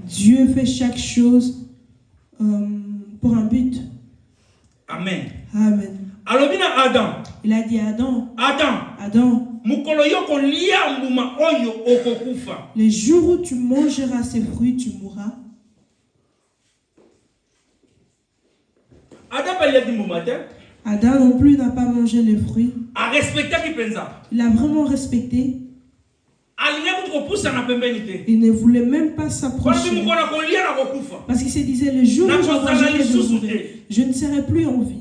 Dieu fait chaque chose pour un but. Amen. Amen. Adam. Il a dit à Adam. Adam. Les jours où tu mangeras ces fruits, tu mourras. Adam non plus n'a pas mangé les fruits. Il a vraiment respecté. Il ne voulait même pas s'approcher. Parce qu'il se disait, le jour où je mangerai, je ne serai plus en vie.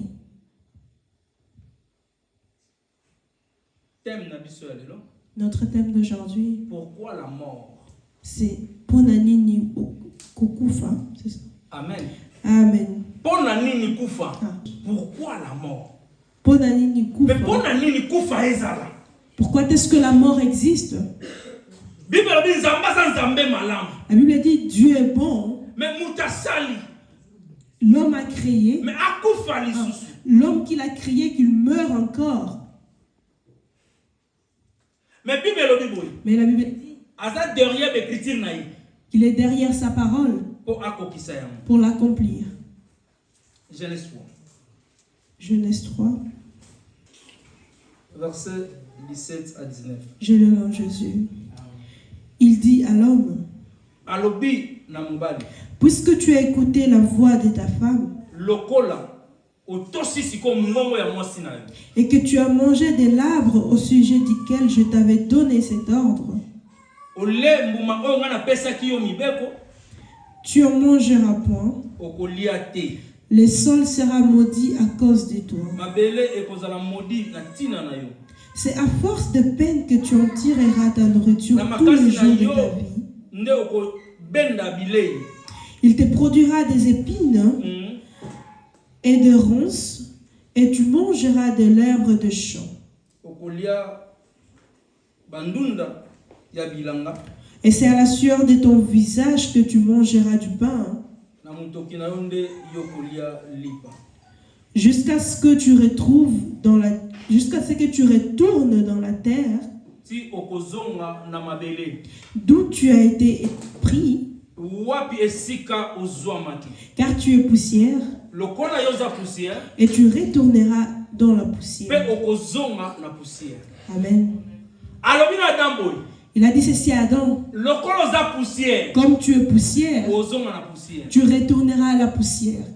Notre thème d'aujourd'hui, pourquoi la mort? C'est Ponanini Kukufa, c'est ça? Amen. Amen. Ponanini Kufa. Pourquoi la mort? Ponanini Kufa. Mais Ponanini Kufa ezala. Pourquoi est-ce que la mort existe? La Bible dit Dieu est bon. Mais mutasali. L'homme a créé. Mais akufa lisusu. L'homme qu'il a créé, qu'il meurt encore. Mais la Bible dit qu'il est derrière sa parole pour l'accomplir. Genèse 3. Verset 17 à 19. Je le lis en Jésus. Il dit à l'homme, puisque tu as écouté la voix de ta femme, et que tu as mangé de l'arbre au sujet duquel je t'avais donné cet ordre, tu en mangeras point, le sol sera maudit à cause de toi. C'est à force de peine que tu en tireras ta nourriture tous les jours de ta vie. Il te produira des épines et des ronces, et tu mangeras de l'herbe de champ. Et c'est à la sueur de ton visage que tu mangeras du pain, jusqu'à ce que tu retournes dans la terre, d'où tu as été pris, car tu es poussière, et tu retourneras dans la poussière. Amen. Il a dit ceci à Adam. Comme tu es poussière, tu retourneras à la poussière.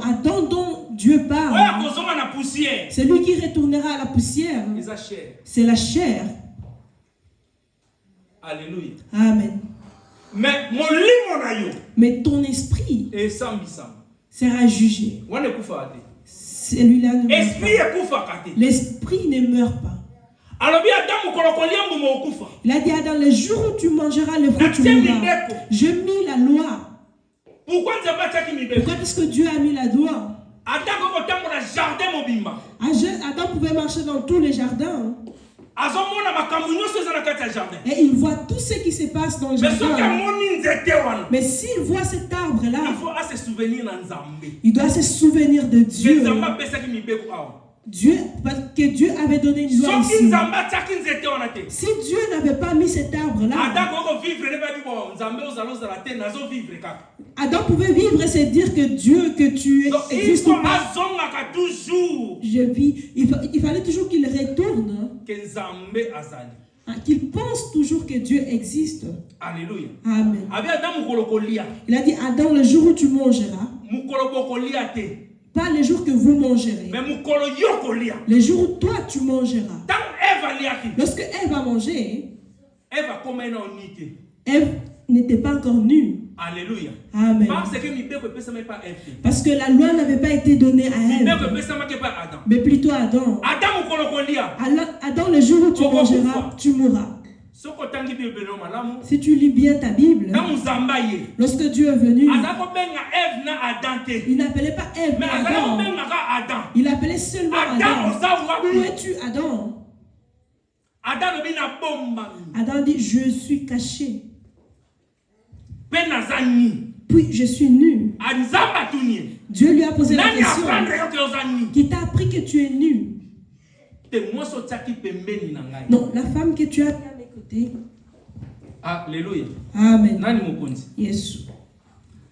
Adam dont Dieu parle, c'est lui qui retournera à la poussière. C'est la chair. Alléluia. Amen. Mais ton esprit sera jugé. Celui-là ne meurt pas. L'esprit ne meurt pas. Il a dit à Adam, le jour où tu mangeras le fruit, tu mourras. Je mis la loi. Pourquoi est-ce que Dieu a mis la loi? Adam pouvait marcher dans tous les jardins. Et il voit tout ce qui se passe dans le jardin. Mais s'il voit cet arbre-là, il doit se souvenir de Dieu. Parce que Dieu avait donné une loi ici. Si Dieu n'avait pas mis cet arbre-là, Adam pouvait vivre et se dire que Dieu, que tu existes pas. Je vis. Il fallait toujours qu'il retourne. Qu'il pense toujours que Dieu existe. Alléluia. Amen. Il a dit, Adam, le jour où tu mangeras, pas le jour que vous mangerez, le jour où toi tu mangeras. Lorsque Ève a mangé, Ève n'était pas encore nue. Alléluia. Amen. Parce que la loi n'avait pas été donnée à Ève, mais plutôt à Adam. Adam, le jour où tu mangeras, tu mourras. Si tu lis bien ta Bible, lorsque Dieu est venu, il n'appelait pas Ève, mais Adam. Il appelait seulement Adam. Où es-tu, Adam? Adam dit, je suis caché. Puis je suis nu. Dieu lui a posé la question. Qui t'a appris que tu es nu? Non, la femme que tu as mis à mes côtés. Alléluia. Amen. Nani mokonzi? Yes.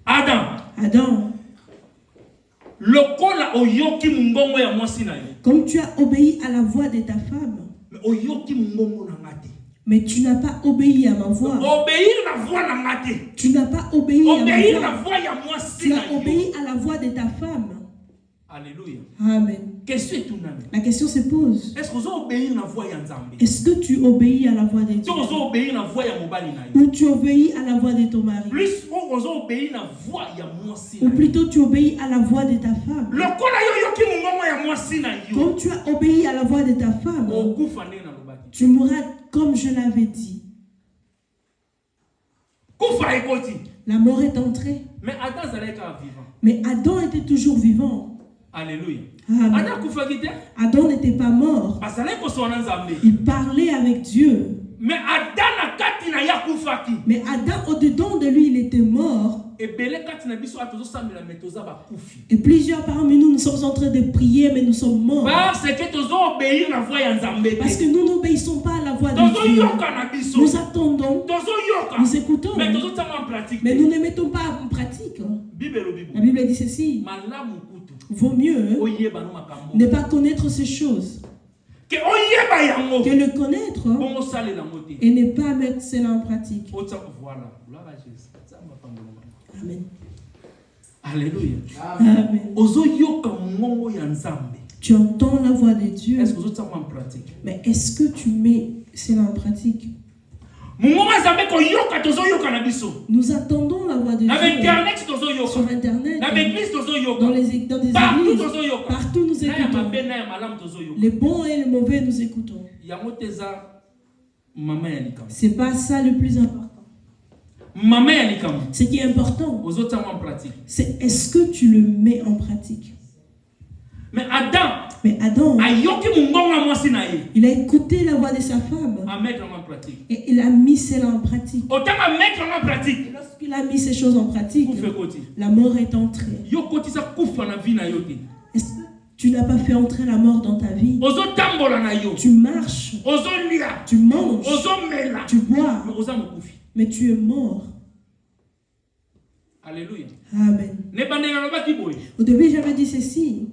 Adam. Lokola oyoki mungongo ya mwasi na yo. Comme tu as obéi à la voix de ta femme. Mais oyoki mungongo na ngati. Mais tu n'as pas obéi à ma voix. Obéir la voix na ngati. Tu n'as pas obéi à ma voix. Obéir la voix ya mwasi na yo. Tu as obéi à la voix de ta femme. Alléluia. Amen. La question se pose. Est-ce que tu obéis à la voix de Dieu? Ou tu obéis à la voix de ton mari? Ou plutôt tu obéis à la voix de ta femme? Comme tu as obéi à la voix de ta femme, tu mourras comme je l'avais dit. La mort est entrée. Mais Adam était toujours vivant. Alléluia. Adam n'était pas mort. Il parlait avec Dieu. Mais Adam, au-dedans de lui, il était mort. Et plusieurs parmi nous, nous sommes en train de prier, mais nous sommes morts. Parce que nous n'obéissons pas à la voix de Dieu. Nous attendons, nous écoutons, mais nous ne mettons pas en pratique. La Bible dit ceci. Vaut mieux ne pas connaître ces choses que le connaître et ne pas mettre cela en pratique. Amen. Alléluia. Amen. Tu entends la voix de Dieu. Mais est-ce que tu mets cela en pratique? Nous attendons la voix de Dieu sur Internet, dans des églises, partout nous écoutons. Les bons et les mauvais nous écoutons. C'est pas ça le plus important. Ce qui est important, c'est est-ce que tu le mets en pratique. Mais Adam, il a écouté la voix de sa femme et il a mis cela en pratique. Et lorsqu'il a mis ces choses en pratique, la mort est entrée. Est-ce que tu n'as pas fait entrer la mort dans ta vie? Tu marches, tu manges, tu bois, mais tu es mort. Alléluia. Amen. Au début, j'avais dit ceci.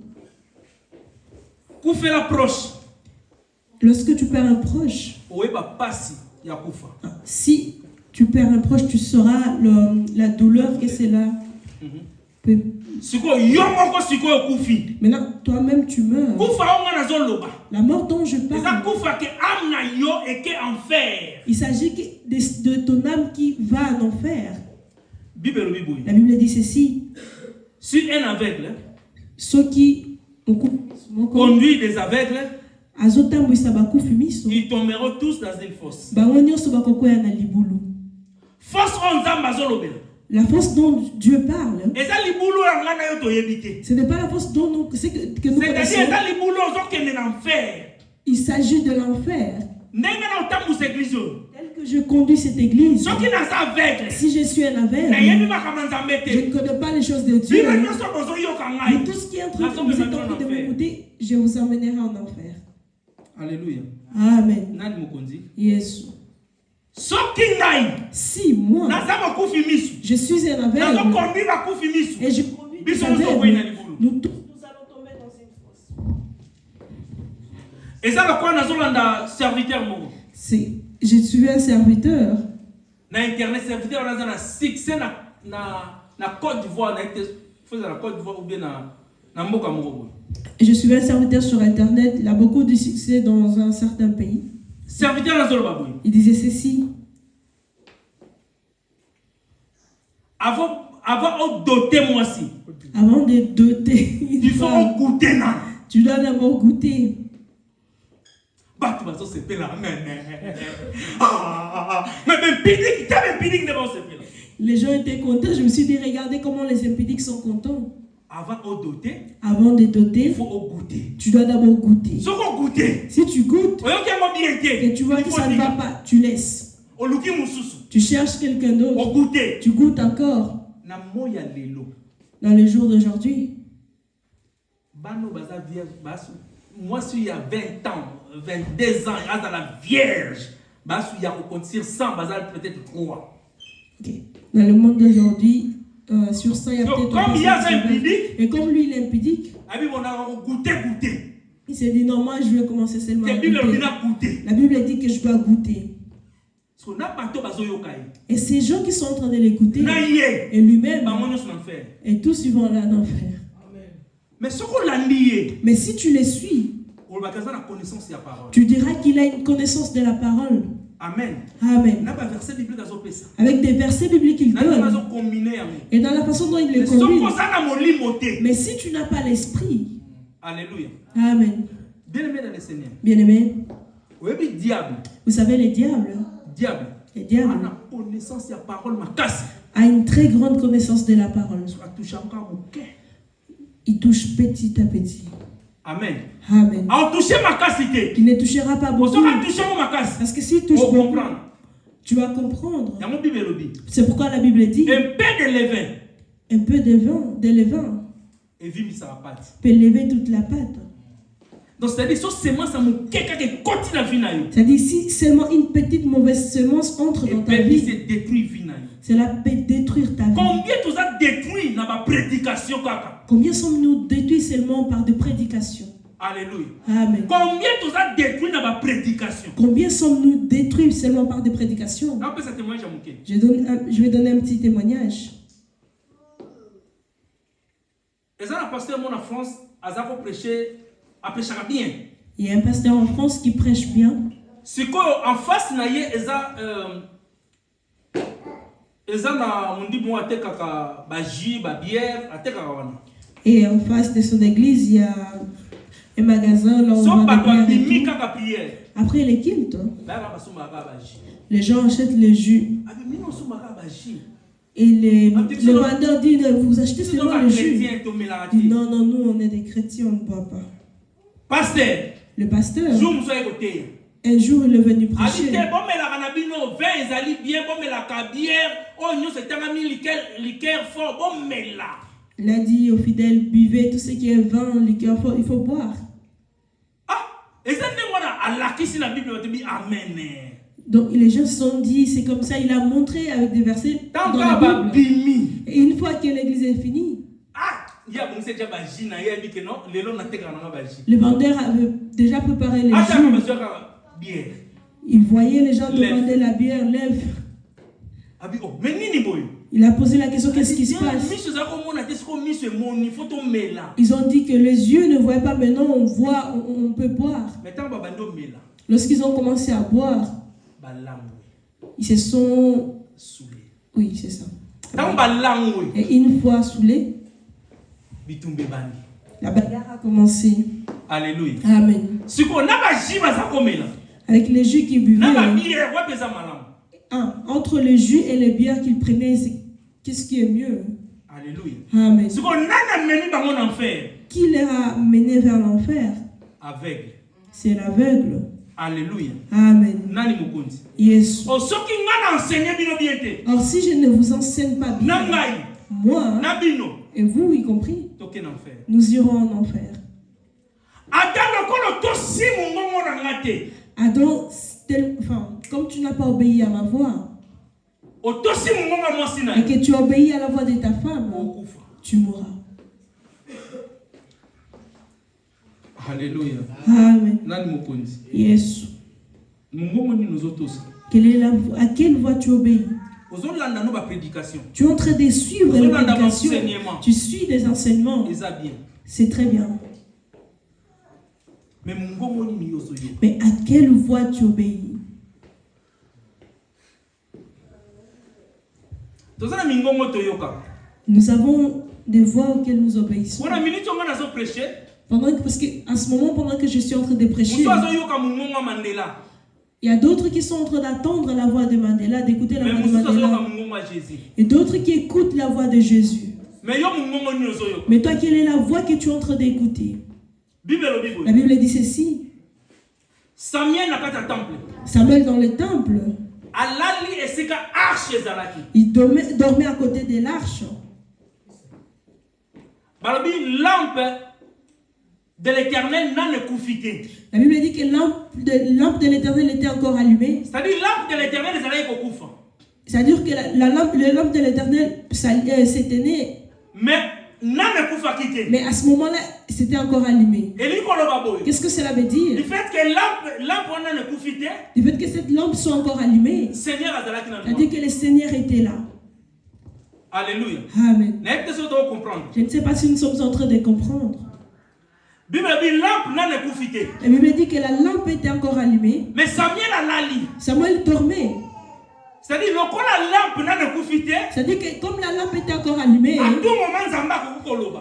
Lorsque tu perds un proche, si tu perds un proche, tu sauras la douleur que cela peut. Maintenant, toi-même tu meurs. La mort dont je parle, il s'agit de ton âme qui va en enfer. La Bible dit ceci. Si un aveugle, ceux qui conduit des aveugles, ils tomberont tous dans une fosse. La fosse dont Dieu parle, ce n'est pas la fosse dont nous connaissons. Il s'agit de l'enfer. Tel que je conduis cette église, si je suis un aveugle, je ne connais pas les choses de Dieu. Mais tout ce qui est en train de m'écouter, je vous emmènerai en enfer. Alléluia. Amen. Yes. Si moi, je suis un aveugle et je conduis des aveugles, nous tous nous allons tomber dans une fosse. Je suis un serviteur. Na internet serviteur on a succès na Côte d'Ivoire ou bien na mboka moko. Je suis un serviteur sur internet, il a beaucoup de succès dans un certain pays. Serviteur na zolo baboui. Il disait ceci. Avant de doter moi aussi. Avant de doter, il faut goûter là. Tu dois d'abord goûter. Les gens étaient contents. Je me suis dit, regardez comment les impudiques sont contents. Avant de doter, il faut goûter. Tu dois d'abord goûter. Si tu goûtes et tu vois que ça ne va pas, tu laisses. Tu cherches quelqu'un d'autre. Tu goûtes encore. Dans les jours d'aujourd'hui, moi, si il y a 20 ans, 22 ans, il reste dans la vierge. Bah, si il y a au compte 100, peut-être 3. Okay. Dans le monde d'aujourd'hui, sur ça, il y a peut-être. Comme il y a un impudique. Et comme lui, il est impudique. On a goûté. Il s'est dit non, moi je vais commencer seulement à goûter. La Bible dit que je dois goûter. Et ces gens qui sont en train de l'écouter, et lui-même, et tous ils vont aller en enfer. Mais si tu les suis, tu diras qu'il a une connaissance de la parole. Amen. Amen. Avec des versets bibliques qu'il donne. Et dans la façon dont il les combine. Mais si tu n'as pas l'esprit. Alléluia. Amen. Bien-aimé dans le Seigneur. Bien-aimé. Vous savez les diables. Les diables a une très grande connaissance de la parole. Il touche petit à petit. Amen. Amen. Il ne touchera pas beaucoup. Parce que s'il touche beaucoup, tu vas comprendre. C'est pourquoi la Bible dit un peu de levain peut lever toute la pâte. Donc c'est-à-dire si seulement une petite mauvaise semence entre dans ta vie, cela peut détruire ta vie. Combien sommes-nous détruits seulement par des prédications? Alléluia. Amen. Combien sommes-nous détruits seulement par des prédications? Je vais donner un petit témoignage. Il y a un pasteur en France qui prêche bien. En face, et en face de son église, il y a un magasin là où on vend des bières. Après les cultes, les gens achètent les jus. Et le vendeur dit, vous achetez seulement le jus. Il dit, non, nous on est des chrétiens, on ne boit pas. Le pasteur, un jour il est venu prêcher. Il a dit aux fidèles, buvez tout ce qui est vin, liqueur fort, il faut boire. Donc les gens se sont dit, c'est comme ça, il a montré avec des versets dans la Bible. Et une fois que l'église est finie, le vendeur avait déjà préparé les jus. Il voyait les gens demander la bière, lève. Il a posé la question, qu'est-ce qui se passe? Ils ont dit que les yeux ne voient pas, maintenant on voit, on peut boire. Lorsqu'ils ont commencé à boire, ils se sont... Oui, c'est ça. Et une fois saoulés, la bagarre a commencé. Alléluia. Amen. Avec les jus qu'ils buvaient, entre le jus et les bières qu'ils prenaient, qu'est-ce qui est mieux? Alléluia. Amen. Qui les a menés vers l'enfer? Aveugle. C'est l'aveugle. Alléluia. Amen. Yes. Or si je ne vous enseigne pas bien, moi et vous y compris, nous irons en enfer. Adam, comme tu n'as pas obéi à ma voix, et que tu obéis à la voix de ta femme, tu mourras. Alléluia. Amen. Yes. À quelle voix tu obéis? Tu es en train de suivre les prédications. Tu suis des enseignements. C'est très bien. Mais à quelle voix tu obéis? Nous avons des voix auxquelles nous obéissons. Parce qu'à ce moment, pendant que je suis en train de prêcher, il y a d'autres qui sont en train d'attendre la voix de Mandela, d'écouter la voix de Mandela. Et d'autres qui écoutent la voix de Jésus. Mais toi, quelle est la voix que tu es en train d'écouter? La Bible dit ceci. Samuel dans le temple, il dormait à côté de l'arche. de l'Éternel n'a ne profité. La Bible dit que lampe de l'Éternel était encore allumée. C'est-à-dire lampe de l'Éternel les allait beaucoup. C'est-à-dire que la lampe de l'Éternel s'éteignait. Mais à ce moment-là, c'était encore allumé. Qu'est-ce que cela veut dire? Le fait que lampe ne profité. Le fait que cette lampe soit encore allumée. C'est-à-dire que le Seigneur était là. Alléluia. Amen. Je ne sais pas si nous sommes en train de comprendre. La Bible dit que la lampe était encore allumée. Mais Samuel dormait. C'est-à-dire que comme la lampe était encore allumée, à tout moment,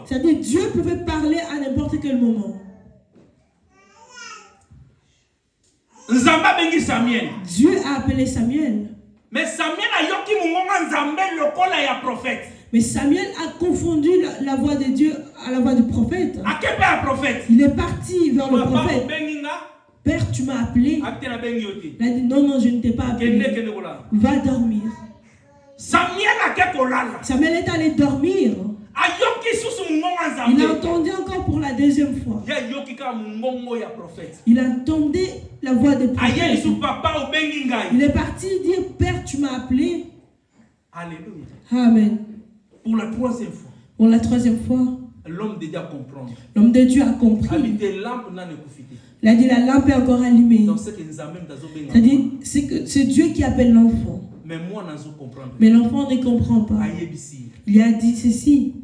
c'est-à-dire Dieu pouvait parler à n'importe quel moment. Dieu a appelé Samuel. Mais Samuel a confondu la voix de Dieu à la voix du prophète. Il est parti vers le prophète. Père, tu m'as appelé. Il a dit non, je ne t'ai pas appelé. Va dormir. Samuel est allé dormir. Il a entendu encore pour la deuxième fois. Il entendait la voix des prophètes. Il est parti dire Père, tu m'as appelé. Alléluia. Amen. Pour la troisième fois. Pour la troisième fois. L'homme de Dieu a compris. L'homme de Dieu a compris. Il a dit la lampe est encore allumée. C'est-à-dire c'est Dieu qui appelle l'enfant. Mais l'enfant ne comprend pas. Il a dit ceci.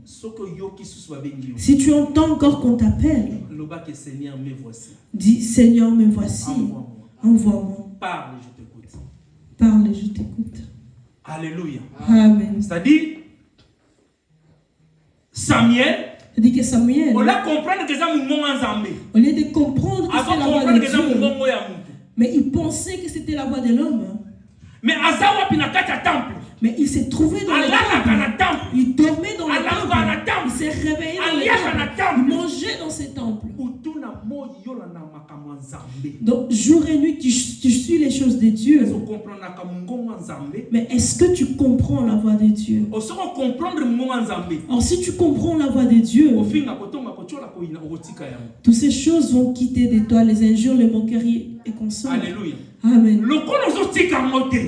Si tu entends encore qu'on t'appelle, dis Seigneur me voici. Envoie-moi. Parle et je t'écoute. Parle et je t'écoute. Alléluia. Amen. C'est-à-dire Samuel. C'est-à-dire que Samuel, on l'a comprendre que ça au lieu de comprendre que c'est la voix de Dieu, mais il pensait que c'était la voix de l'homme. Mais il s'est trouvé dans le temple. Il dormait dans le temple. Il s'est réveillé dans le temple. Il mangeait dans ce temple. Donc jour et nuit tu suis les choses de Dieu. Mais est-ce que tu comprends la voix de Dieu? Alors si tu comprends la voix de Dieu, toutes ces choses vont quitter de toi, les injures, les moqueries et consorts. Alléluia. Amen.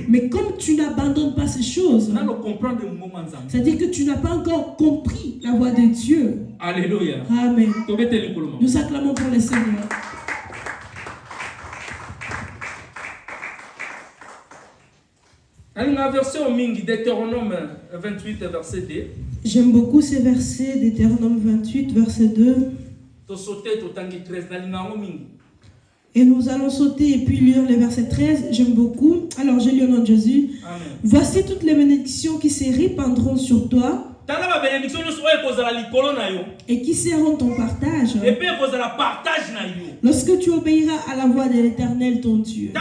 Mais comme tu n'abandonnes pas ces choses, c'est-à-dire que tu n'as pas encore compris la voix de Dieu. Alléluia. Amen. Nous acclamons pour le Seigneur. Un verset au Mingi, Deutéronome 28, verset 2. J'aime beaucoup ces versets, Deutéronome 28, verset 2. Et nous allons sauter et puis lire le verset 13. J'aime beaucoup. Alors, je lis au nom de Jésus. Amen. Voici toutes les bénédictions qui se répandront sur toi et qui seront ton partage lorsque tu obéiras à la voix de l'Éternel ton Dieu.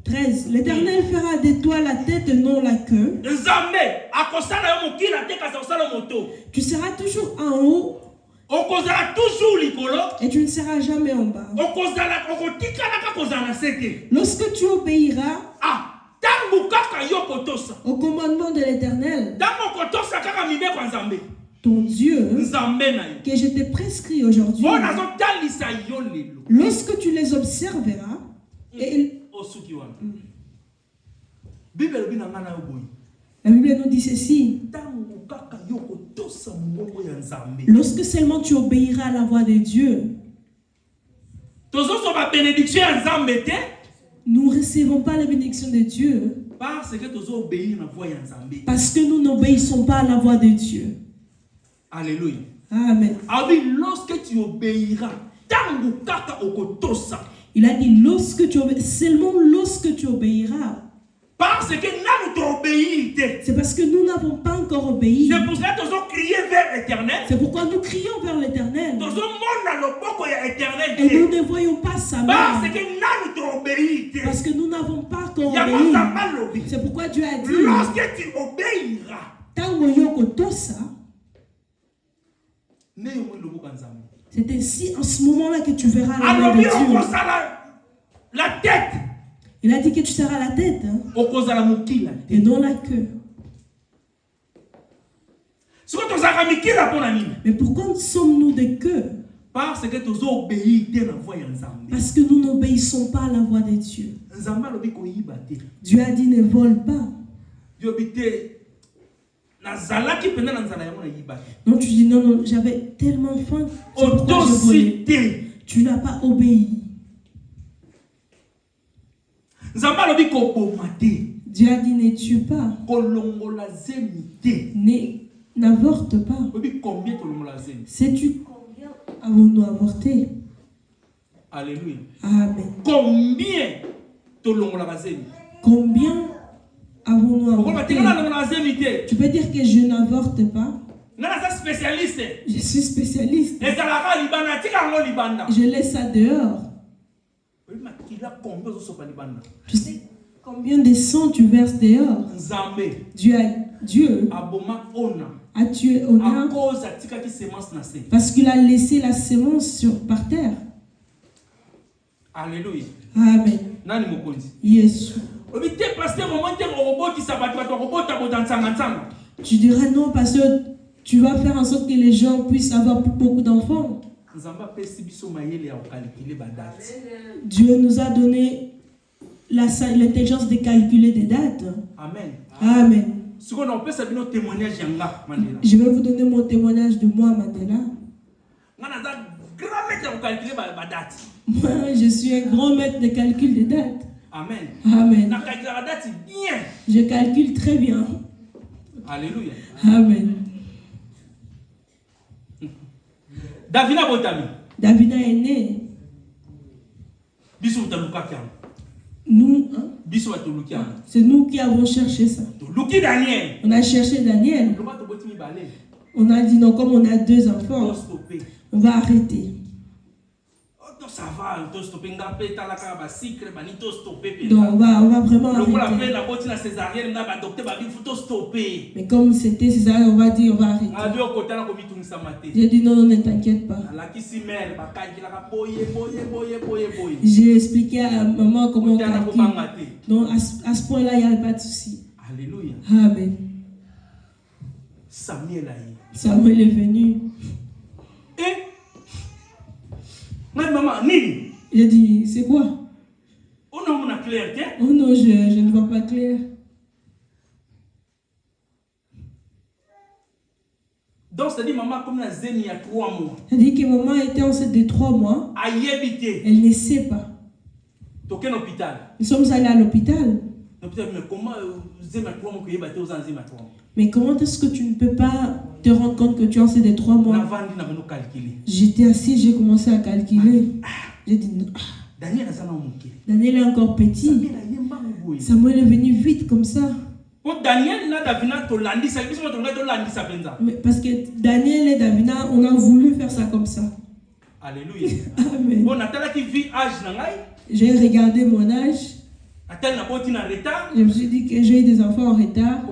13. L'Éternel fera de toi la tête et non la queue. Tu seras toujours en haut et tu ne seras jamais en bas. Lorsque tu obéiras au commandement de l'Éternel, ton Dieu, que je t'ai prescrit aujourd'hui, lorsque tu les observeras, et la Bible nous dit ceci. Lorsque seulement tu obéiras à la voix de Dieu, nous ne recevons pas la bénédiction de Dieu parce que nous n'obéissons pas à la voix de Dieu. Alléluia. Amen. Lorsque tu obéiras, il a dit seulement lorsque tu obéiras. Parce que c'est parce que nous n'avons pas encore obéi. C'est pour ça que nous crions vers l'Éternel. C'est pourquoi nous crions vers l'Éternel. Et nous ne voyons pas sa main. Parce que nous n'avons pas encore obéi. C'est pourquoi Dieu a dit, lorsque tu obéiras, c'est ainsi en ce moment-là que tu verras la main de Dieu. La tête. Il a dit que tu seras la tête, hein, et non la queue. Mais pourquoi sommes-nous des queues? Parce que nous obéissons la voix de Parce que nous n'obéissons pas à la voix de Dieu. Dieu a dit ne vole pas. Non, tu dis non, j'avais tellement faim. Tu n'as pas obéi. Dieu a dit ne tue pas. N'avorte pas. Sais-tu combien avons-nous avorté? Alléluia. Amen. Combien avons-nous avorté? Tu peux dire que je n'avorte pas. Je suis spécialiste. Je laisse ça dehors. Tu sais combien de sang tu verses dehors? Dieu a tué Ona parce qu'il a laissé la semence par terre. Alléluia. Amen. Yes. Tu diras non parce que tu vas faire en sorte que les gens puissent avoir beaucoup d'enfants. Dieu nous a donné l'intelligence de calculer des dates. Amen. Amen. Je vais vous donner mon témoignage de moi, Mandela. Moi, je suis un grand maître de calcul des dates. Amen. Amen. Je calcule très bien. Alléluia. Amen. Davina est né. Nous, c'est nous qui avons cherché ça. On a cherché Daniel. On a dit non, comme on a 2 enfants, on va arrêter. Donc on va vraiment arrêter. Mais comme c'était césarienne, on va dire on va arrêter. J'ai dit non, ne t'inquiète pas. J'ai expliqué à maman comment on calcule. Donc à ce point-là, il n'y a pas de souci. Alléluia. Amen. Samuel est venu. Et maman, j'ai dit, c'est quoi? Oh non, je ne vois pas clair. Donc, c'est-à-dire, maman, comme la zénie, il y a 3 mois. Elle dit que maman était enceinte de 3 mois. Elle ne sait pas. Nous sommes allés à l'hôpital. Mais comment est-ce que tu ne peux pas te rendre compte que tu es enceinte de 3 mois? J'étais assis, j'ai commencé à calculer. J'ai dit non. Daniel est encore petit. Samuel est venu vite comme ça. Mais parce que Daniel et Davina, on a voulu faire ça comme ça. Alléluia. Amen. J'ai regardé mon âge. Je me suis dit que j'ai eu des enfants en retard.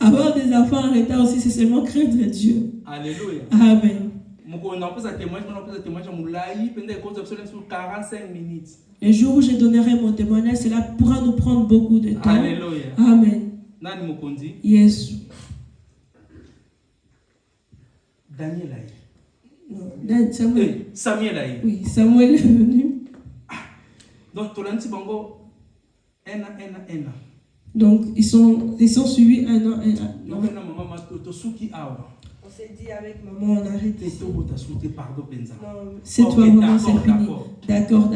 Avoir des enfants en retard aussi, c'est seulement craindre Dieu. Alléluia. Amen. Le jour où je donnerai mon témoignage, cela pourra nous prendre beaucoup de temps. Alléluia. Amen. Yes. Daniel. Non, Samuel. Samuel. Oui, Samuel est venu. Donc, donc ils sont suivis 1 an. On s'est dit avec maman, on arrête. C'est toi, maman, c'est fini. D'accord.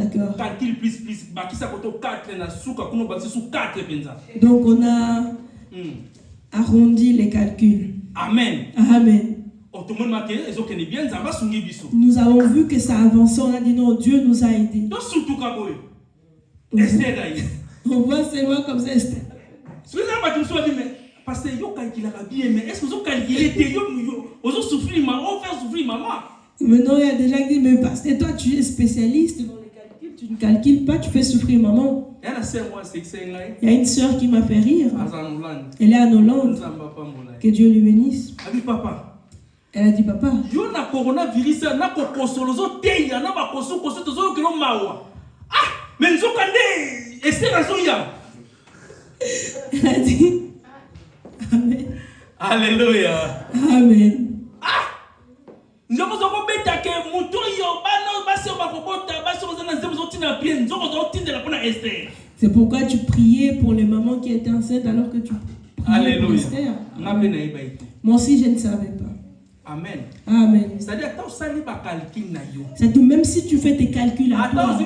Donc on a arrondi les calculs. Amen. Amen. Nous avons vu que ça avançait, on a dit non, Dieu nous a aidés. On voit seulement comme ça. Parce que yo calcule bien, mais est-ce que vous calculez vous souffrir maman, faire souffrir maman? Maintenant, il y a des gens qui disent mais parce que toi tu es spécialiste dans les calculs, tu ne calcules pas, tu fais souffrir maman. Il y a une sœur qui m'a fait rire. Elle est en Hollande. Que Dieu lui bénisse. Elle a dit papa. Yo na coronavirus na ko kosolozo te ya na ba koso tozo kilo mawa. Ah, mais nzokande, et c'est la zoya. Elle a dit Amen. Alléluia. Amen. C'est pourquoi tu priais pour les mamans qui étaient enceintes alors que tu priais pour Esther. Moi aussi, je ne savais pas. Amen. Amen. C'est-à-dire, même si tu fais tes calculs à toi,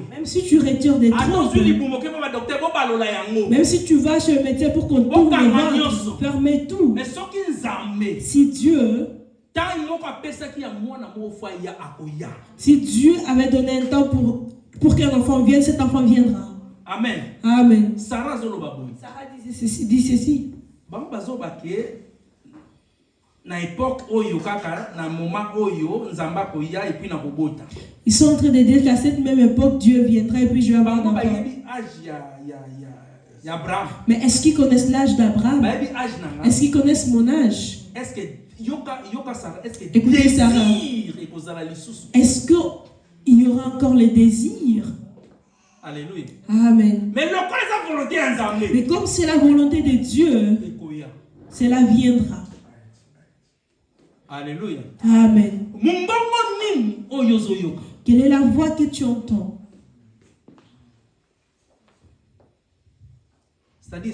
même si tu retires des trompes, même si tu vas chez le médecin pour qu'on tourne le ventre, fermer tout. Si Dieu avait donné un temps pour qu'un enfant vienne, cet enfant viendra. Amen. Amen. Sarah dit ceci. Ils sont en train de dire qu'à cette même époque, Dieu viendra et puis je vais avoir un enfant. Mais est-ce qu'ils connaissent l'âge d'Abraham? Est-ce qu'ils connaissent mon âge? Écoutez Sarah. Est-ce qu'il y aura encore les désirs? Alléluia. Amen. Mais comme c'est la volonté de Dieu, cela viendra. Alléluia. Amen. Quelle est la voix que tu entends? C'est-à-dire,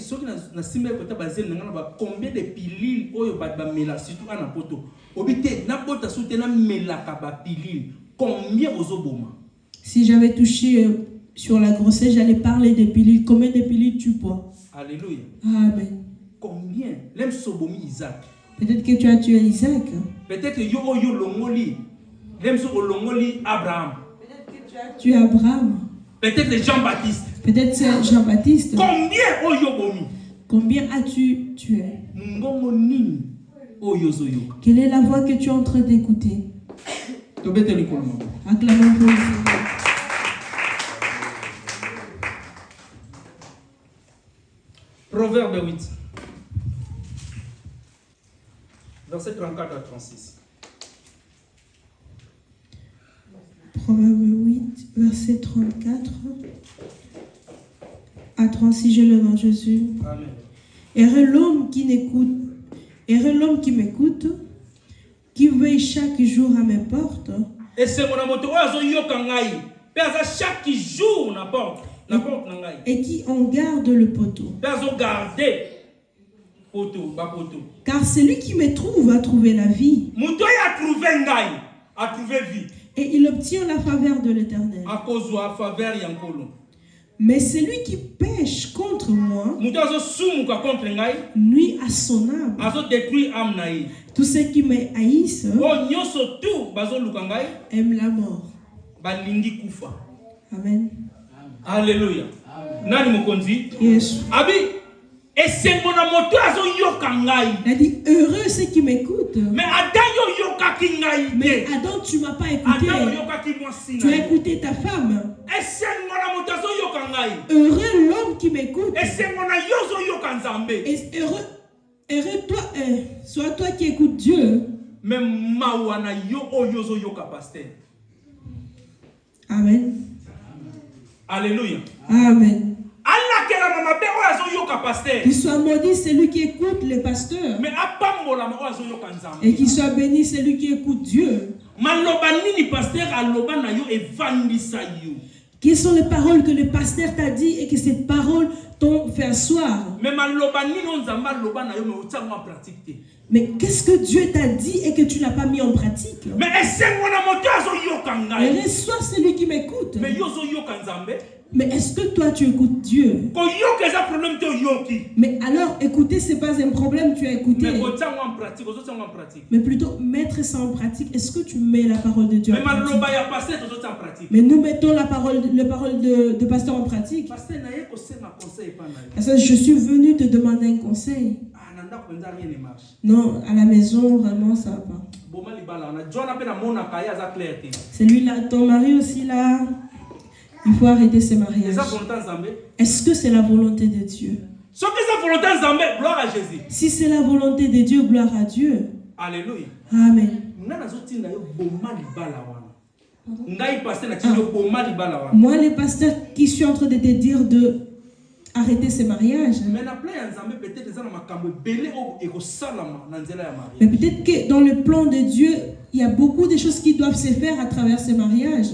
combien de pilules surtout à Napoto. Combien si j'avais touché sur la grossesse, j'allais parler des pilules. Combien de pilules tu bois? Alléluia. Amen. Combien? L'aime sobomi Isaac. Peut-être que tu as tué Isaac. Peut-être que yo longoli. L'aime longoli Abraham. Peut-être que tu as tué Abraham. Peut-être Jean-Baptiste. Peut-être c'est Jean-Baptiste. Combien as-tu tué? Quelle est la voix que tu es en train d'écouter? Acclamons pour le Seigneur. Proverbe 8. Verset 34 à 36. Proverbe 8, verset 34 à 36, je le nom Jésus. Amen. Heureux l'homme qui m'écoute, qui veille chaque jour à mes portes. Et c'est mon amour, chaque jour na porte. Et qui en garde le poteau. Car celui qui me trouve a trouvé la vie. Et il obtient la faveur de l'Éternel. Mais celui qui pêche contre moi nuit à son âme. Tous ceux qui me haïssent aiment la mort. Amen. Alléluia. Nani mokonzi? Yes. Abi, et c'est mon amour azo yokangai. Il a dit heureux ceux qui m'écoutent. Mais Adam yo yokaki ngai. Mais Adam, tu m'as pas écouté. Adam yokaki mwasi. Tu as écouté ta femme. Et c'est mon amour azo yokangai. Heureux l'homme qui m'écoute. Et c'est mon yozo yokanzambe. Et heureux toi, soit toi qui écoutes Dieu. Mais mawana yo yozo yoka pasteur. Amen. Alléluia. Amen. Qu'il soit maudit celui qui écoute le pasteur. Et qu'il soit béni celui qui écoute Dieu. Quelles sont les paroles que le pasteur t'a dit et que ces paroles t'ont fait asseoir? Mais qu'est-ce que Dieu t'a dit et que tu n'as pas mis en pratique? Et reçois celui qui m'écoute. Mais est-ce que toi tu écoutes Dieu? Mais alors écouter c'est pas un problème, tu as écouté. Mais plutôt mettre ça en pratique. Est-ce que tu mets la parole de Dieu en pratique? Mais nous mettons la parole de pasteur en pratique. Parce que je suis venu te demander un conseil. Non, à la maison vraiment ça va pas. Celui-là, ton mari aussi là. Il faut arrêter ces mariages. Est-ce que c'est la volonté de Dieu? Si c'est la volonté de Dieu, gloire à Dieu. Alléluia. Amen. Moi, les pasteurs qui suis en train de te dire de arrêter ces mariages. Mais peut-être que dans le plan de Dieu, il y a beaucoup de choses qui doivent se faire à travers ces mariages.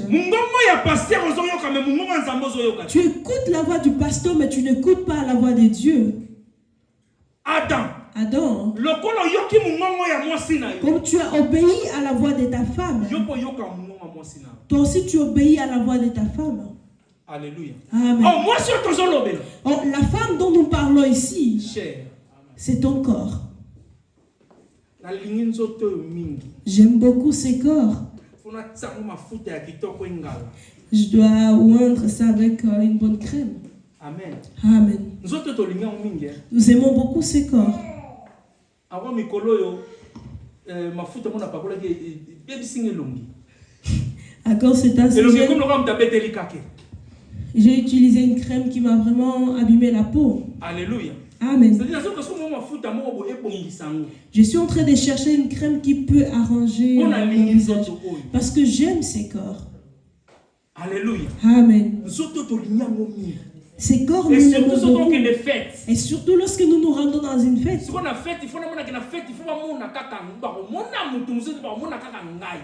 Tu écoutes la voix du pasteur, mais tu n'écoutes pas la voix de Dieu. Adam, comme tu as obéi à la voix de ta femme, toi aussi tu obéis à la voix de ta femme. Alléluia. Amen. Oh, la femme dont nous parlons ici, c'est ton corps. J'aime beaucoup ces corps. Je dois oindre ça avec une bonne crème. Amen. Amen. Nous aimons beaucoup ces corps. D'accord, c'est assez. J'ai utilisé une crème qui m'a vraiment abîmé la peau. Alléluia. Amen. Je suis en train de chercher une crème qui peut arranger mon visage. Parce que j'aime ces corps. Alléluia. Amen. Ces corps, nous aimons beaucoup. Et surtout lorsque nous nous rendons dans une fête.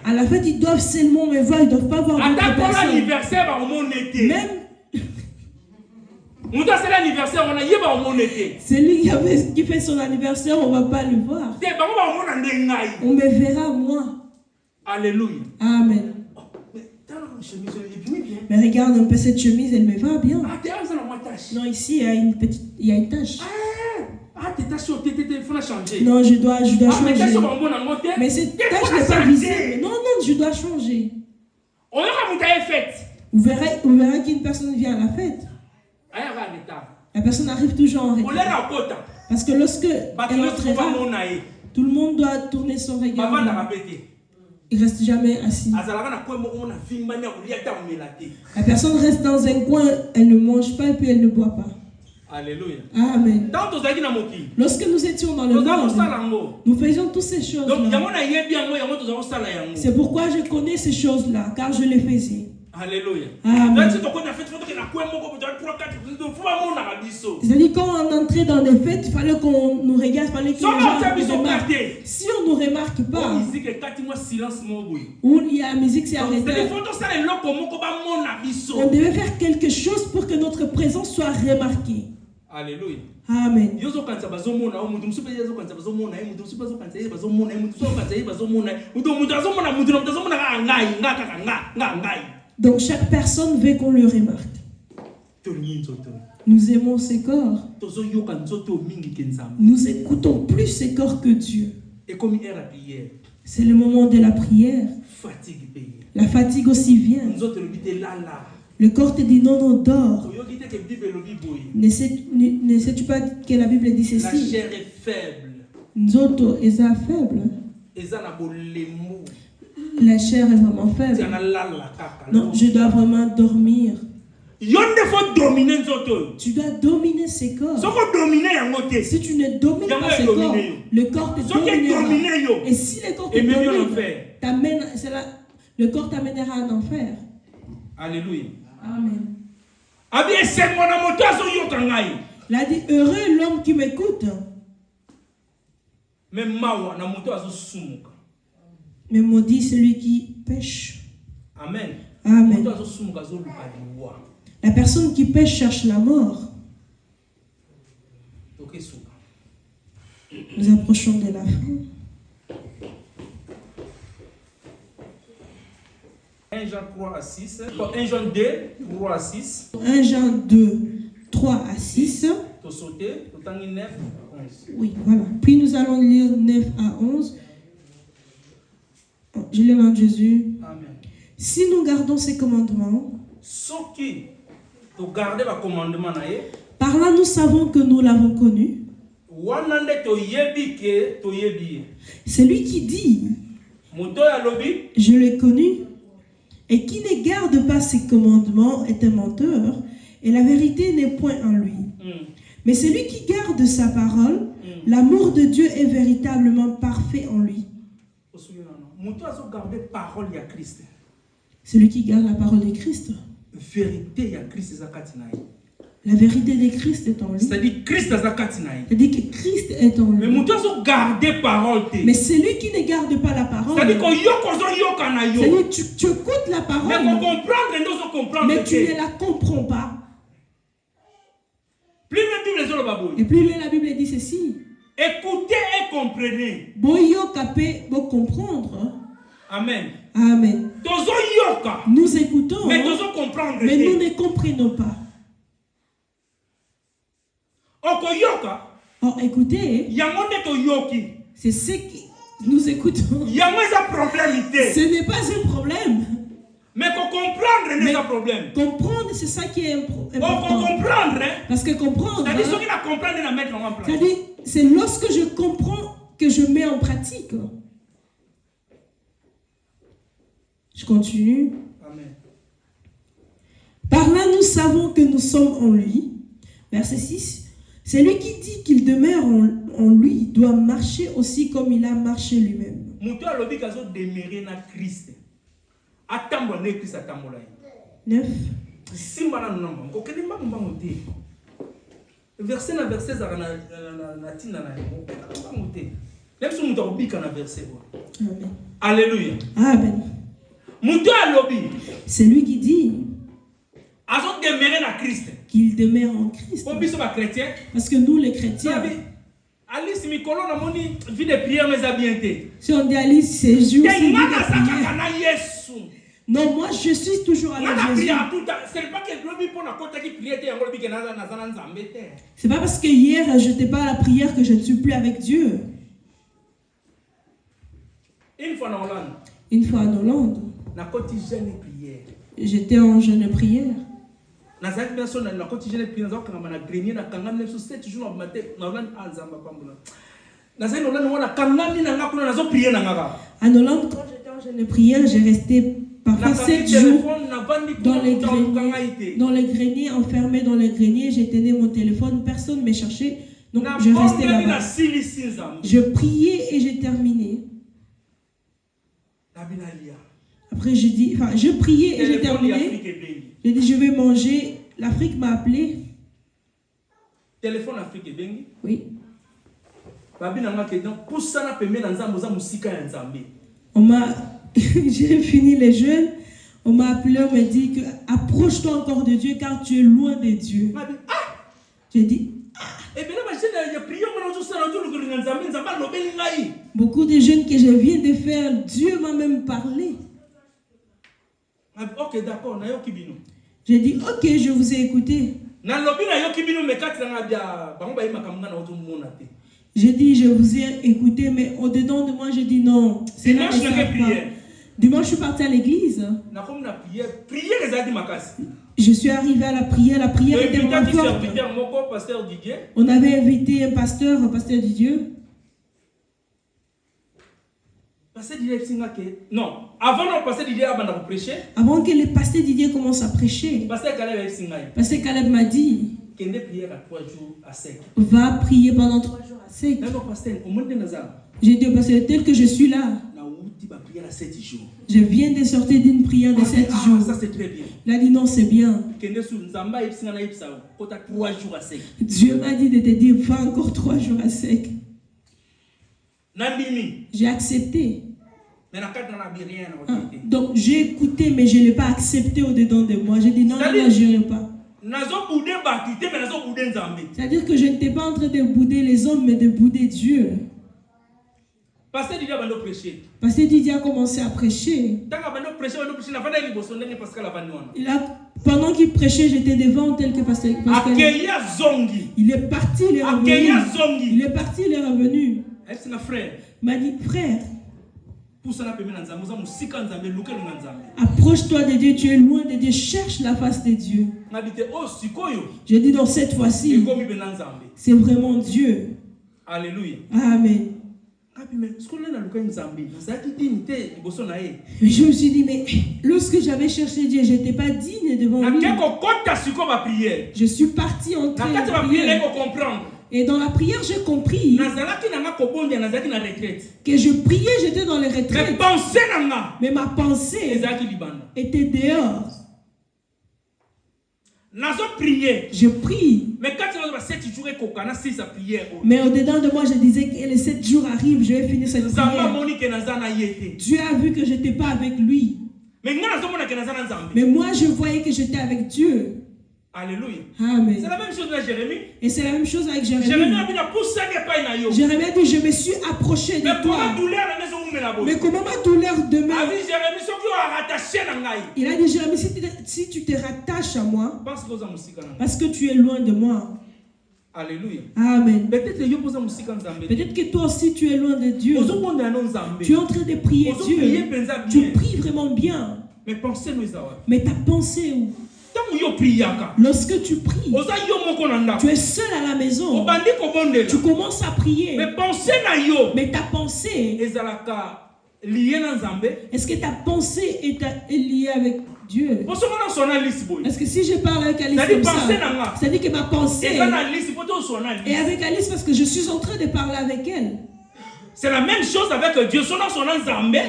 À la fête, ils doivent seulement me voir, ils ne doivent pas voir d'autres personnes. Même celui qui fait son anniversaire, on ne va pas le voir. On me verra moi. Alléluia. Amen. Mais regarde un peu cette chemise, elle me va bien. Non, ici il y a une tache. Non, je dois changer. Mais cette tache n'est pas visible. Non, je dois changer. Vous verrez qu'une personne vient à la fête. La personne arrive toujours en retard. Parce que lorsque elle entrera, tout le monde doit tourner son regard. Il ne reste jamais assis. La personne reste dans un coin, elle ne mange pas et puis elle ne boit pas. Alléluia. Amen. Lorsque nous étions dans le monde, nous faisions toutes ces choses. C'est pourquoi je connais ces choses-là, car je les faisais. Alléluia. Amen. C'est-à-dire quand on entrait dans des fêtes, il fallait qu'on nous regarde, il fallait que les gens nous remarquent. Si on ne nous remarque pas, où il y a la musique, c'est arrêté. On devait faire quelque chose pour que notre présence soit remarquée. Alléluia. Amen. Donc chaque personne veut qu'on le remarque. Nous aimons ces corps. Nous écoutons plus ces corps que Dieu. C'est le moment de la prière. La fatigue aussi vient. Le corps te dit non, dors. Ne sais-tu pas que la Bible dit ceci? La chair est faible. Nous autres, ils sont faibles. La chair est vraiment faible. Non, je dois vraiment dormir. Tu dois dominer ces corps. Si tu ne domines pas ces corps, le corps te dominera. Et si le corps te domine, le corps t'amènera en enfer. Alléluia. Amen. Il a dit, heureux l'homme qui m'écoute. Mais maudit celui qui pêche. Amen. Amen. La personne qui pêche cherche la mort. Nous approchons de la fin. 1 Jean 3 à 6. 1 Jean 2, 3 à 6. 1 Jean 2, 3 à 6. Oui, voilà. Puis nous allons lire 9 à 11. Je lis dans Jésus. Amen. Si nous gardons ses commandements, par là nous savons que nous l'avons connu. Celui qui dit, je l'ai connu, et qui ne garde pas ses commandements est un menteur, et la vérité n'est point en lui. Mais celui qui garde sa parole, l'amour de Dieu est véritablement parfait en lui. Celui qui garde la parole de Christ. La vérité de Christ est en lui. C'est-à-dire Christ a zakati na ye. C'est-à-dire que Christ est en lui. Mais mutu azo garder parole te. Mais celui qui ne garde pas la parole. C'est-à-dire que yoko zo yoka na yo. C'est-à-dire tu écoutes la parole. Mais qu'on comprendre nous comprendre. Mais tu ne la comprends pas. Plus la Bible zo le baboy. Et plus la Bible dit ceci. Écoutez et comprenez. Boyo kapé bo comprendre. Amen. Amen. Tozo yoka. Nous écoutons. Mais tozo comprendre. Mais nous ne comprenons pas. Oh, écoutez, c'est ce que nous écoutons. Ce n'est pas un problème. Mais comprendre n'est pas un problème. Comprendre, c'est ça qui est important. Comprendre. Parce que comprendre, c'est-à-dire, c'est lorsque je comprends que je mets en pratique. Je continue. Amen. Par là, nous savons que nous sommes en lui. Verset 6. C'est lui qui dit qu'il demeure en lui, doit marcher aussi comme il a marché lui-même. 9. Verset na verset Amen. Alléluia. Amen. C'est lui qui dit qu'il demeure en Christ. Parce que nous les chrétiens, si on dit Alice, c'est jour, c'est vie de prière. Non, moi je suis toujours avec Jésus. C'est pas parce que hier je n'étais pas à la prière que je ne suis plus avec Dieu. Une fois en Hollande, j'étais en jeûne de prière. En Hollande, quand j'étais en jeûne de prière, j'ai resté parfois 7 jours dans les greniers, enfermé dans les greniers. J'ai tenu mon téléphone, personne ne me cherchait. Donc je restais là-bas. Je priais et j'ai terminé. Après je priais et j'ai terminé. J'ai dit je vais manger. L'Afrique m'a appelé. Téléphone Afrique bengi. Oui. On m'a j'ai fini les jeûnes. On m'a appelé, on m'a dit que approche-toi encore de Dieu car tu es loin de Dieu. J'ai dit beaucoup de jeûnes que je viens de faire, Dieu m'a même parlé. Ok, d'accord, j'ai dit ok, je vous ai écouté. J'ai dit je vous ai écouté, mais au-dedans de moi, j'ai dit non. Dimanche, je suis parti à l'église. Je suis arrivé à la prière était moins forte. On avait invité un pasteur Didier. Non, avant que le pasteur Didier commence à prêcher, pasteur Caleb m'a dit va prier pendant 3 jours à sec. J'ai dit au pasteur, tel que je suis là, je viens de sortir d'une prière de 7 jours. Ça c'est très bien. Il a dit non, c'est bien. Dieu m'a dit de te dire va encore 3 jours à sec. J'ai accepté. Donc j'ai écouté, mais je ne l'ai pas accepté au-dedans de moi. J'ai dit non, je n'irai pas. C'est-à-dire que je n'étais pas en train de bouder les hommes, mais de bouder Dieu. Pasteur Didier a commencé à prêcher. Pendant qu'il prêchait, j'étais devant tel que pasteur. Il est parti, il est revenu. Il est parti, il est revenu. Il m'a dit, frère, approche-toi de Dieu, tu es loin de Dieu, cherche la face de Dieu. J'ai dit, dans cette fois-ci, c'est vraiment Dieu. Alléluia. Amen. Je me suis dit, mais lorsque j'avais cherché Dieu, je n'étais pas digne devant lui. Je suis parti en train de prier. Et dans la prière, j'ai compris que je priais, j'étais dans les retraites. Mais ma pensée était dehors. Je prie. Mais au-dedans de moi, je disais que les 7 jours arrivent, je vais finir cette prière. Dieu a vu que je n'étais pas avec lui. Mais moi, je voyais que j'étais avec Dieu. Alléluia. Amen. C'est la même chose avec Jérémie. Et c'est la même chose avec Jérémie. Jérémie a dit, je me suis approché de toi. Mais comment ma douleur demeure? Il a dit, Jérémie, si tu te rattaches à moi, parce que tu es loin de moi. Alléluia. Amen. Peut-être que toi aussi tu es loin de Dieu. Tu es en train de prier Dieu. Tu pries vraiment bien. Mais ta pensée où? Lorsque tu pries, tu es seul à la maison. Tu commences à prier. Mais ta pensée, est-ce que ta pensée est liée avec Dieu? Est-ce que si je parle avec Alice comme ça, c'est-à-dire que ma pensée est avec Alice parce que je suis en train de parler avec elle? C'est la même chose avec Dieu.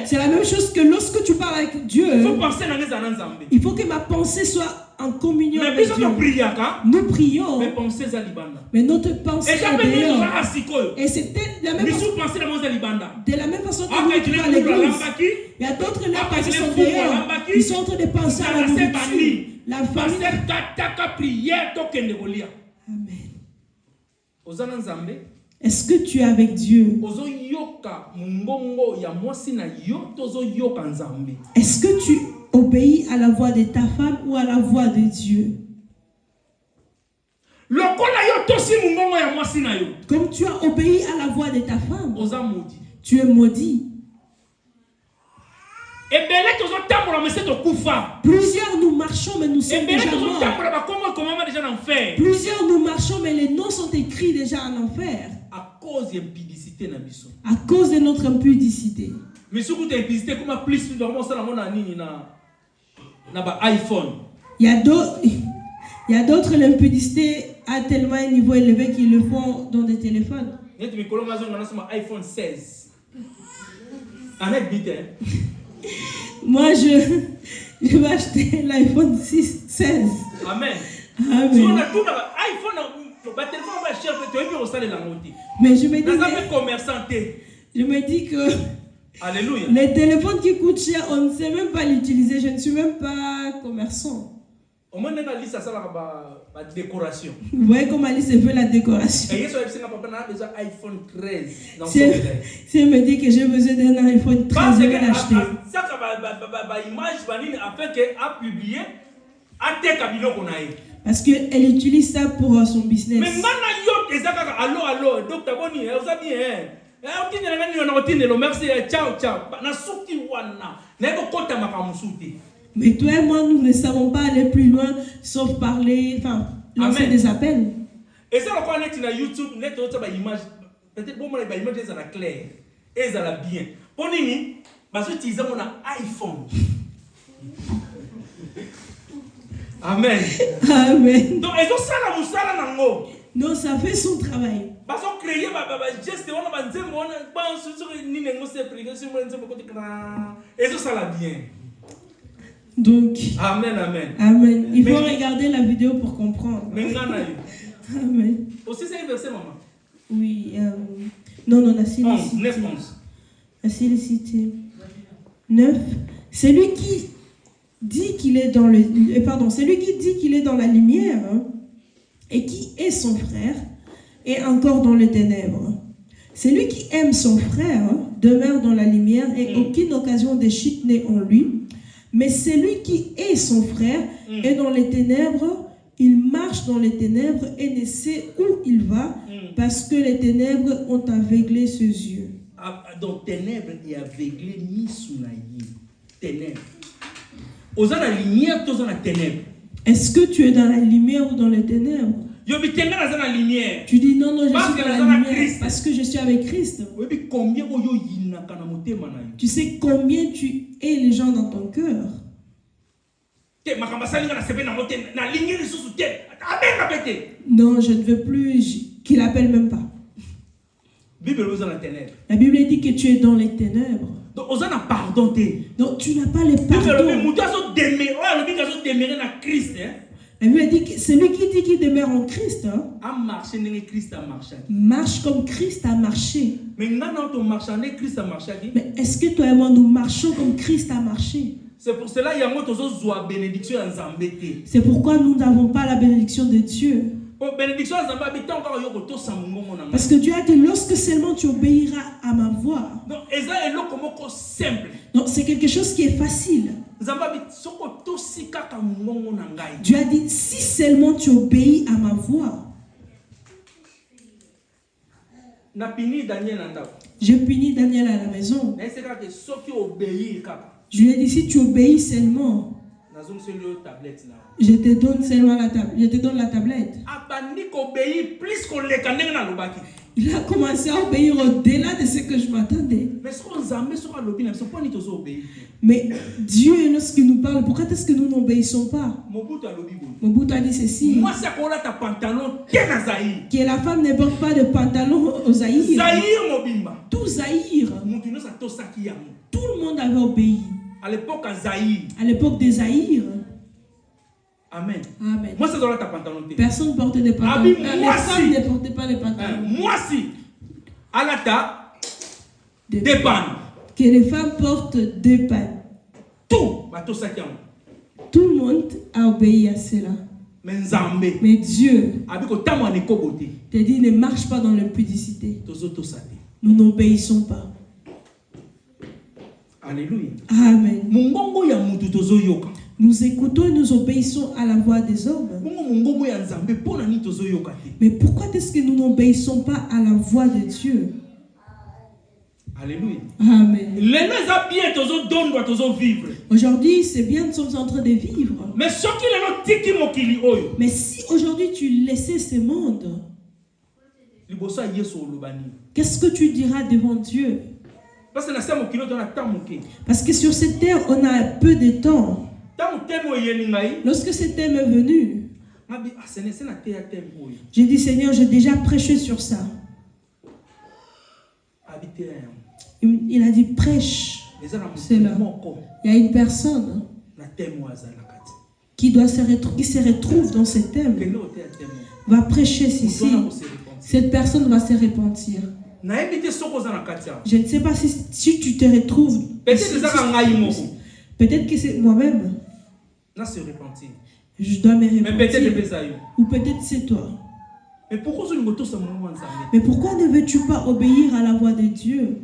C'est la même chose que lorsque tu parles avec Dieu. Il faut que ma pensée soit en communion avec Dieu. Nous prions. Mais notre pensée est dehors. Et c'était la même façon. De la même façon que nous prions à l'église. Il y a d'autres là qui sont dehors. Ils sont en train de penser à la nourriture. La famille. Amen. Est-ce que tu es avec Dieu? Est-ce que tu obéis à la voix de ta femme ou à la voix de Dieu? Comme tu as obéi à la voix de ta femme, tu es maudit. Plusieurs nous marchons mais nous sommes déjà morts. Plusieurs nous marchons mais les noms sont écrits déjà en enfer. À cause d'impudicité. À cause de notre impudicité. Mais si vous êtes impudicité, comment plus de iPhone? Il y a d'autres, l'impudicité a tellement un niveau élevé qu'ils le font dans des téléphones. iPhone 16. Moi, je vais acheter l'iPhone 16. Amen. Amen. Si on a tout iPhone, mais je me dis que Alléluia. Les téléphones qui coûtent cher, on ne sait même pas l'utiliser. Je ne suis même pas commerçant. Au moins, on a liste ça la décoration. Vous voyez comment Alice fait la décoration. Et besoin iPhone 13. Si elle me dit que j'ai besoin d'un iPhone 13, je vais l'acheter. Ça image afin qu'elle a publié à tes cabinets qu'on a. Parce qu'elle utilise ça pour son business. Mais allô, docteur Boni, vous avez bien. Merci, ciao. Mais toi et moi, nous ne savons pas aller plus loin, sauf parler, lancer des appels. Et ça, on est sur YouTube, on est sur image. Peut-être bon, les images sont claires, elles sont bien. Pour nous, parce que tu as un iPhone. Amen. Amen. Donc, ils ont ça la moussala nango. Non, ça fait son travail. Parce qu'on crée geste, on a dit, on et ça la bien. Donc, Amen. Il faut regarder la vidéo pour comprendre. Amen. Aussi, c'est un verset, maman. Oui. Non, la Silicité. 9. La Silicité. 9. C'est lui qui dit qu'il est dans c'est lui qui dit qu'il est dans la lumière, hein, et qui est son frère, est encore dans les ténèbres. Celui qui aime son frère, hein, demeure dans la lumière et aucune occasion de chute n'est en lui. Mais celui qui est son frère est dans les ténèbres, il marche dans les ténèbres et ne sait où il va parce que les ténèbres ont aveuglé ses yeux. Donc ténèbres et aveuglé ni sous la ténèbres. Aux la lumière, tous dans la ténèbre. Est-ce que tu es dans la lumière ou dans les ténèbres? Tu dis non, je suis dans la lumière parce que je suis avec Christ. Tu sais combien tu es les gens dans ton cœur. Non, je ne veux plus qu'il appelle même pas. La Bible dit que tu es dans les ténèbres. Donc tu n'as pas les pardons. La Bible dit que celui qui dit qu'il demeure en Christ, hein, marche comme Christ a marché. Mais est-ce que toi et moi nous marchons comme Christ a marché? C'est pour cela qu'il y a une bénédiction. C'est pourquoi nous n'avons pas la bénédiction de Dieu. Parce que Dieu a dit, lorsque seulement tu obéiras à ma voix. Non, c'est quelque chose qui est facile. Dieu a dit, si seulement tu obéis à ma voix. Je punis Daniel à la maison. Je lui ai dit, si tu obéis seulement, je te donne seulement la tablette. Je te donne la tablette. Il a commencé à obéir au-delà de ce que je m'attendais. Mais Dieu, lorsqu'il nous parle, pourquoi est-ce que nous n'obéissons pas? Mobutu a dit ceci. Que la femme ne porte pas de pantalon au Zaïre. Tout Zaïre. Tout le monde avait obéi. À l'époque Zaïre. À l'époque des Zaïre. Amen. Amen. Moi, c'est dans la pantalon. Personne ne portait des pantalons. Les femmes ne portaient pas les pantalons. Moi, si. À la ta, des pannes. Que les femmes portent deux pannes. Tout le monde a obéi à cela. Mais Dieu te dit, ne marche pas dans l'impudicité. Nous n'obéissons pas. Alléluia. Amen. Nous écoutons et nous obéissons à la voix des hommes. Mais pourquoi est-ce que nous n'obéissons pas à la voix de Dieu? Alléluia. Amen. Aujourd'hui, c'est bien, nous sommes en train de vivre. Mais si aujourd'hui tu laissais ce monde, qu'est-ce que tu diras devant Dieu? Parce que sur cette terre, on a peu de temps. Lorsque ce thème est venu, j'ai dit, Seigneur, j'ai déjà prêché sur ça. Il a dit, prêche. C'est là. Il y a une personne qui se retrouve dans ce thème. Va prêcher ceci. Cette personne va se repentir. Je ne sais pas si tu te retrouves. Peut-être que c'est moi-même. Je dois me repentir. Ou peut-être c'est toi. Mais pourquoi ne veux-tu pas obéir à la voix de Dieu?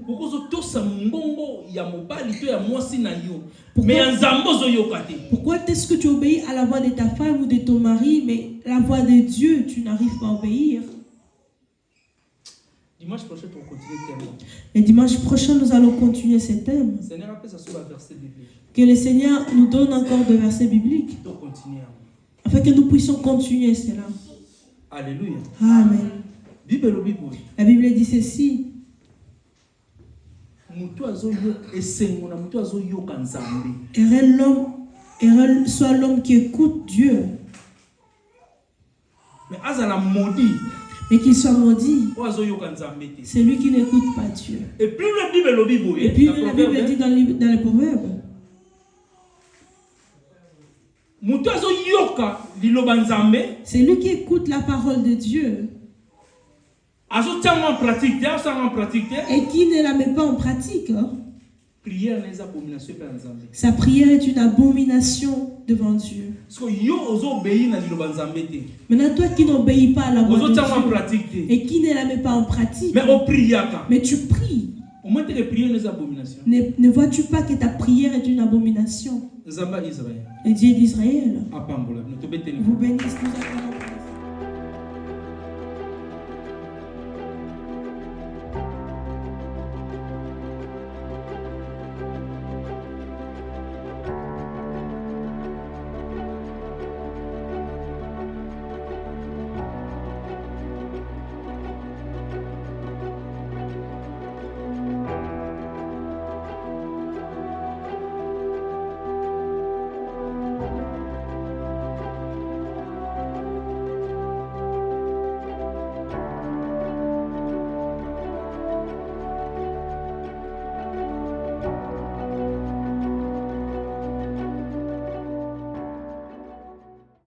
Pourquoi est-ce que tu obéis à la voix de ta femme ou de ton mari, mais la voix de Dieu, tu n'arrives pas à obéir? Dimanche prochain, on continue le thème. Et dimanche prochain, nous allons continuer ce thème. Que le Seigneur nous donne encore des versets bibliques. Afin que nous puissions continuer cela. Alléluia. Amen. La Bible dit ceci. Heureux soit l'homme qui écoute Dieu. Mais qu'il soit maudit. C'est lui qui n'écoute pas Dieu. Et puis la Bible dit dans les Proverbes. C'est lui qui écoute la parole de Dieu. Et qui ne la met pas en pratique. Sa prière est une abomination devant Dieu. Maintenant, toi qui n'obéis pas à la voix de Dieu et qui ne la met pas en pratique, mais tu pries. Ne vois-tu pas que ta prière est une abomination? Le Dieu d'Israël vous bénisse.